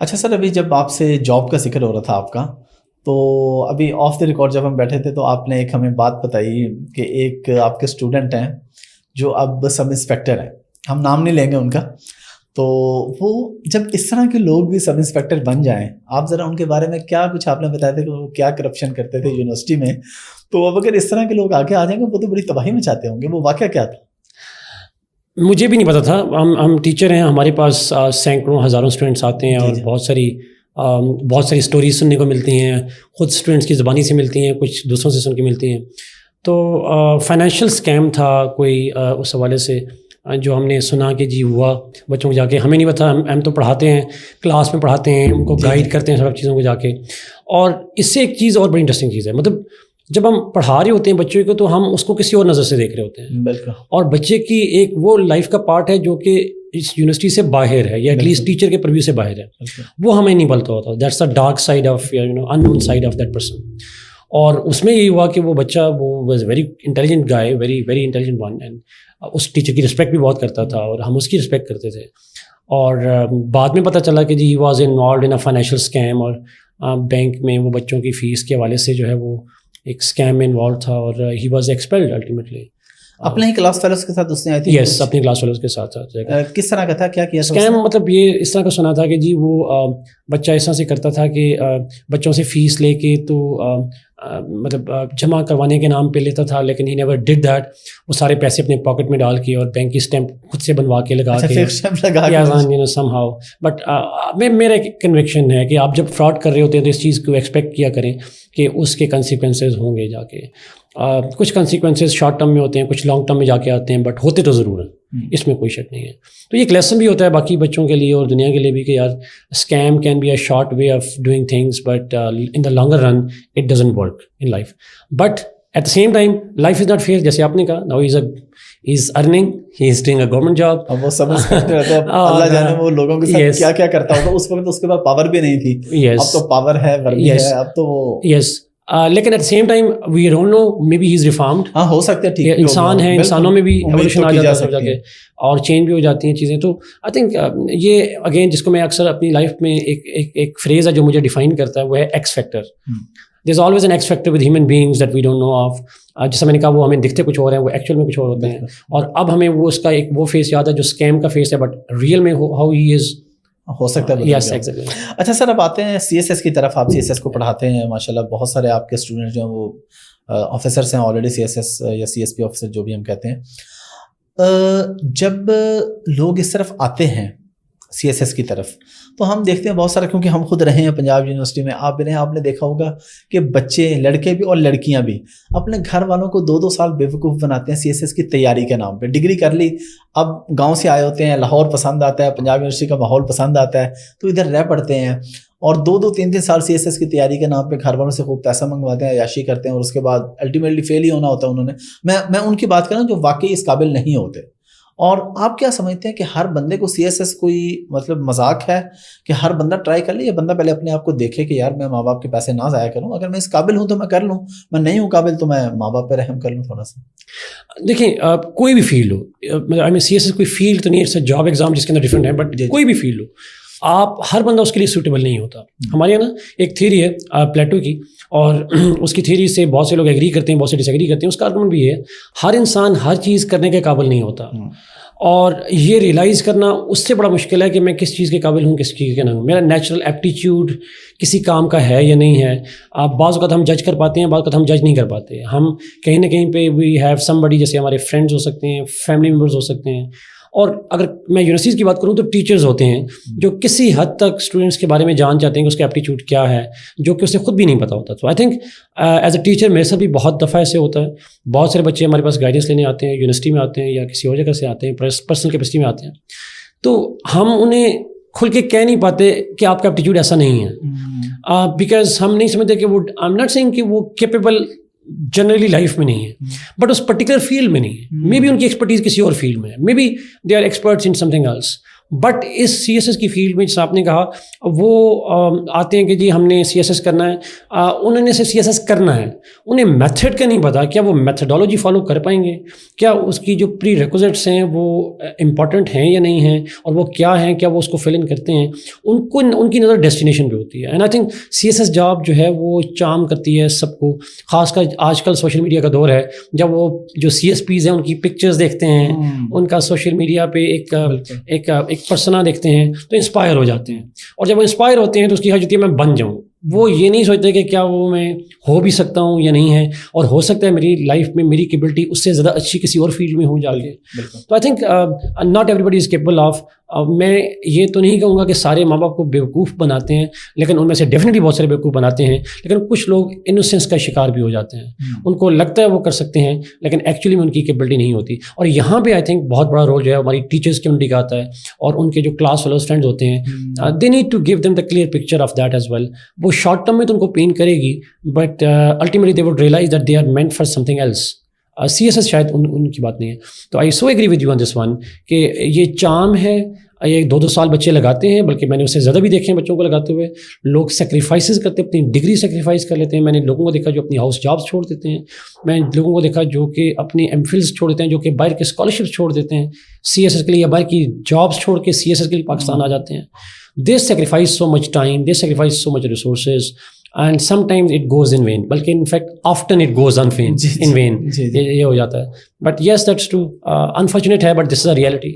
اچھا سر، ابھی جب آپ سے جاب کا ذکر ہو رہا تھا آپ کا، تو ابھی آف دی ریکارڈ جب ہم بیٹھے تھے تو آپ نے ایک ہمیں بات بتائی کہ ایک آپ کے اسٹوڈنٹ ہیں جو اب سب انسپیکٹر ہیں، ہم نام نہیں لیں گے ان کا، تو وہ جب اس طرح کے لوگ بھی سب انسپیکٹر بن جائیں، آپ ذرا ان کے بارے میں کیا کچھ آپ نے بتایا تھا کہ وہ کیا کرپشن کرتے تھے یونیورسٹی میں، تو اب اگر اس طرح کے لوگ آگے آ جائیں گے وہ تو بڑی تباہی میں چاہتے ہوں گے، وہ واقعہ کیا تھا؟ مجھے بھی نہیں پتا تھا. ہم ٹیچر ہیں، ہمارے پاس سینکڑوں ہزاروں اسٹوڈنٹس آتے ہیں اور بہت ساری اسٹوریز سننے کو ملتی ہیں، خود اسٹوڈنٹس کی زبانی سے ملتی ہیں، کچھ دوسروں سے سن کے ملتی ہیں. تو فائنینشیل اسکیم تھا کوئی اس حوالے سے جو ہم نے سنا کہ جی ہوا بچوں کو جا کے. ہمیں نہیں پتا، ہم تو پڑھاتے ہیں، کلاس میں پڑھاتے ہیں، ان کو گائیڈ کرتے ہیں سب چیزوں کو جا کے. اور اس سے ایک چیز اور بڑی انٹرسٹنگ چیز ہے، مطلب جب ہم پڑھا رہے ہوتے ہیں بچوں کو تو ہم اس کو کسی اور نظر سے دیکھ رہے ہوتے ہیں. بالکل. اور بچے کی ایک وہ لائف کا پارٹ ہے جو کہ اس یونیورسٹی سے باہر ہے، یا ایٹ لیسٹ ٹیچر کے پرویو سے باہر ہے. وہ ہمیں نہیں پتا ہوتا. That's the dark side of unknown side of that person. اور اس میں یہی ہوا کہ وہ بچہ وہ was very intelligent guy, very intelligent one, and اس ٹیچر کی رسپیکٹ بھی بہت کرتا تھا اور ہم اس کی رسپیکٹ کرتے تھے. اور بعد میں پتہ چلا کہ جی he was involved in a financial scheme, اور بینک میں وہ بچوں کی فیس کے حوالے سے جو ہے وہ ایک اسکیم میں انوالو تھا، اور ہی واز ایکسپیلڈ الٹیمیٹلی. اپنے ہی کلاس فیلوز کے ساتھ اس نے آئی تھی؟ یس، اپنی کلاس فیلوز کے ساتھ. کس طرح کا تھا، کیا کیا اسکیم؟ مطلب یہ اس طرح کا سنا تھا کہ جی وہ بچہ اس طرح سے کرتا تھا کہ بچوں سے فیس لے کے تو مطلب جمع کروانے کے نام پہ لیتا تھا، لیکن ہی نیور ڈڈ دیٹ. وہ سارے پیسے اپنے پاکٹ میں ڈال کے اور بینک کی اسٹیمپ خود سے بنوا کے لگا کے سم ہاؤ. بٹ میرا ایک کنوکشن ہے کہ آپ جب فراڈ کر رہے ہوتے ہیں تو اس چیز کو ایکسپیکٹ کیا کریں کہ اس کے کنسیکوینسز ہوں گے جا کے. کچھ کنسیکوینسز شارٹ ٹرم میں ہوتے ہیں، کچھ لانگ ٹرم میں جا کے آتے ہیں، بٹ ہوتے تو ضرور ہیں، اس میں کوئی شک نہیں ہے. تو یہ ایک لیسن بھی ہوتا ہے باقی بچوں کے لیے اور دنیا کے لیے بھی کہ یار scam can be a short way of doing things, but in the longer run it doesn't work in life. But at the same time life is not fair, جیسے آپ نے کہا. Now he is earning, he is doing a government job. اب وہ سب اللہ جانے وہ لوگوں کے ساتھ کیا کیا کرتا ہوگا. اس وقت اس کے پاس پاور بھی نہیں تھی، اب تو پاور ہے، ورمی ہے اب تو وہ. یس، لیکن at the same time we don't know, may be he is reformed. ہاں ہو سکتا ہے، ٹھیک ہے، انسان ہے، انسانوں میں بھی ایوولوشن آ جاتا ہے اور چینج بھی ہو جاتی ہیں چیزیں. تو آئی تھنک یہ اگین جس کو میں اکثر اپنی لائف میں ایک فریز ہے جو مجھے ڈیفائن کرتا ہے، وہ ہے x factor. There is always an x factor with human beings that we don't know of. جیسا میں نے کہا وہ ہمیں دکھتے کچھ اور ہیں، وہ ایکچوئل میں کچھ اور ہوتے ہیں. اور اب ہمیں وہ اس کا ایک وہ فیس یاد ہے جو اسکیم کا فیس ہے، بٹ ریئل میں ہاؤ ہی از ہو سکتا ہے. Yes exactly. اچھا سر، اب آتے ہیں سی ایس ایس کی طرف. آپ سی ایس ایس کو پڑھاتے ہیں ماشاء اللہ، بہت سارے آپ کے اسٹوڈنٹ جو ہیں وہ آفیسرس ہیں آلریڈی، سی ایس ایس یا سی ایس پی آفیسر جو بھی ہم کہتے ہیں. جب لوگ اس طرف آتے ہیں سی ایس ایس کی طرف تو ہم دیکھتے ہیں بہت سارا، کیونکہ ہم خود رہے ہیں پنجاب یونیورسٹی میں، آپ بھی رہے ہیں، آپ نے دیکھا ہوگا کہ بچے، لڑکے بھی اور لڑکیاں بھی، اپنے گھر والوں کو 2-2 سال بیوقوف بناتے ہیں سی ایس ایس کی تیاری کے نام پہ. ڈگری کر لی، اب گاؤں سے آئے ہوتے ہیں، لاہور پسند آتا ہے، پنجاب یونیورسٹی کا ماحول پسند آتا ہے، تو ادھر رہ پڑتے ہیں اور 2-3 سال سی ایس ایس کی تیاری کے نام پہ گھر والوں سے خوب پیسہ منگواتے ہیں، عیاشی کرتے ہیں، اور اس کے بعد الٹیمیٹلی فیل ہی ہونا ہوتا ہے انہوں نے. میں ان کی بات کروں جو واقعی اس قابل نہیں ہوتے. اور آپ کیا سمجھتے ہیں کہ ہر بندے کو سی ایس ایس کوئی مطلب مذاق ہے کہ ہر بندہ ٹرائی کر لے، یا بندہ پہلے اپنے آپ کو دیکھے کہ یار میں ماں باپ کے پیسے نہ ضائع کروں، اگر میں اس قابل ہوں تو میں کر لوں، میں نہیں ہوں قابل تو میں ماں باپ پہ رحم کر لوں تھوڑا سا؟ دیکھیں کوئی بھی فیلڈ ہو، سی ایس ایس کوئی فیلڈ تو نہیں، اٹس اے جاب ایگزام جس کے اندر ڈفرینٹ ہے، بٹ کوئی بھی فیلڈ ہو، آپ ہر بندہ اس کے لیے سوٹیبل نہیں ہوتا. ہمارے یہاں نا ایک تھیوری ہے پلیٹو کی، اور اس کی تھیوری سے بہت سے لوگ ایگری کرتے ہیں، بہت سے ڈس ایگری کرتے ہیں. اس کا آرگومنٹ بھی ہے ہر انسان ہر چیز کرنے کے قابل نہیں ہوتا، اور یہ ریئلائز کرنا اس سے بڑا مشکل ہے کہ میں کس چیز کے قابل ہوں، کس چیز کے نہ ہوں. میرا نیچرل ایپٹیچیوڈ کسی کام کا ہے یا نہیں ہے. بعض اوقات ہم جج کر پاتے ہیں، بعض اوقات ہم جج نہیں کر پاتے. ہم کہیں نہ کہیں پہ وی ہیو سم بڈی، جیسے ہمارے فرینڈز ہو سکتے ہیں، فیملی ممبرز ہو سکتے ہیں، اور اگر میں یونیورسٹیز کی بات کروں تو ٹیچرز ہوتے ہیں جو کسی حد تک اسٹوڈنٹس کے بارے میں جان چاہتے ہیں کہ اس کا ایپٹیچیوڈ کیا ہے، جو کہ اسے خود بھی نہیں پتہ ہوتا. تو I think as a teacher میرے ساتھ بھی بہت دفعہ ایسے ہوتا ہے. بہت سارے بچے ہمارے پاس گائیڈنس لینے آتے ہیں، یونیورسٹی میں آتے ہیں یا کسی اور جگہ سے آتے ہیں، پرسنل کیپیسٹی میں آتے ہیں، تو ہم انہیں کھل کے کہہ نہیں پاتے کہ آپ کا ایپٹیچیوڈ ایسا نہیں ہے، بیکاز ہم نہیں سمجھتے کہ وہ، آئی ایم ناٹ سیئنگ کہ وہ کیپیبل جنرلی لائف میں نہیں ہے، بٹ اس پرٹیکولر فیلڈ میں نہیں ہے. مے بی ان کی ایکسپرٹیز کسی اور فیلڈ میں ہے، may be they are experts in some thing else. But اس سی ایس ایس کی فیلڈ میں جیسے آپ نے کہا وہ آتے ہیں کہ جی ہم نے سی ایس ایس کرنا ہے, انہوں نے صرف سی ایس ایس کرنا ہے, انہیں میتھڈ کا نہیں پتا. کیا وہ میتھڈالوجی فالو کر پائیں گے؟ کیا اس کی جو پری ریکوزٹس ہیں وہ امپورٹنٹ ہیں یا نہیں ہیں, اور وہ کیا ہیں, کیا وہ اس کو فل ان کرتے ہیں؟ ان کی نظر ڈیسٹینیشن پہ ہوتی ہے. And I think C S S job جو ہے وہ چام کرتی ہے سب کو, خاص کر آج کل سوشل میڈیا کا دور ہے, جب وہ جو سی ایس پیز ہیں ان کی پکچرز دیکھتے ہیں, ان کا سوشل میڈیا پہ ایک پرسنا دیکھتے ہیں تو انسپائر ہو جاتے ہیں, اور جب وہ انسپائر ہوتے ہیں تو اس کی خواہش ہوتی ہے میں بن جاؤں. وہ یہ نہیں سوچتے کہ کیا وہ میں ہو بھی سکتا ہوں یا نہیں ہے, اور ہو سکتا ہے میری لائف میں میری کیپبلٹی اس سے زیادہ اچھی کسی اور فیلڈ میں ہو جا کے. تو I think not everybody is capable of. میں یہ تو نہیں کہوں گا کہ سارے ماں باپ کو بیوقوف بناتے ہیں, لیکن ان میں سے ڈیفینیٹلی بہت سارے بیوقوف بناتے ہیں, لیکن کچھ لوگ انوسینس کا شکار بھی ہو جاتے ہیں. ان کو لگتا ہے وہ کر سکتے ہیں, لیکن ایکچولی میں ان کی کیپبلٹی نہیں ہوتی. اور یہاں پہ آئی تھنک بہت بڑا رول جو ہے ہماری ٹیچرس کمیونٹی کا آتا ہے, اور ان کے جو کلاس فیلوز فرینڈز ہوتے ہیں, they need to give them the clear picture of that as well. وہ شارٹ ٹرم میں تو ان کو پین کرے گی, but ultimately they would realise that they are meant for some thing else. Else S S S ان کی بات نہیں ہے. تو I so agree with you on this one کہ یہ چام ہے, یہ 2-2 سال بچے لگاتے ہیں, بلکہ میں نے اس سے زیادہ بھی دیکھے ہیں بچوں کو لگاتے ہوئے. لوگ سیکریفائسز کرتے ہیں, اپنی ڈگری سیکریفائز کر لیتے ہیں. میں نے لوگوں کو دیکھا جو اپنی ہاؤس جابس چھوڑ دیتے ہیں. میں لوگوں کو دیکھا جو کہ اپنی ایم فلس چھوڑ دیتے ہیں, جو کہ باہر کے اسکالرشپس چھوڑ دیتے ہیں سی ایس ایس کے لیے, یا باہر کی جابس چھوڑ کے سی ایس ایس کے لیے پاکستان آ جاتے ہیں. They sacrifice so much time, they sacrifice so much resources, and sometimes it goes in vain, بلکہ in fact often it goes in vain. یہ ہو جاتا ہے. But yes that's true, unfortunate ہے, but this is a reality.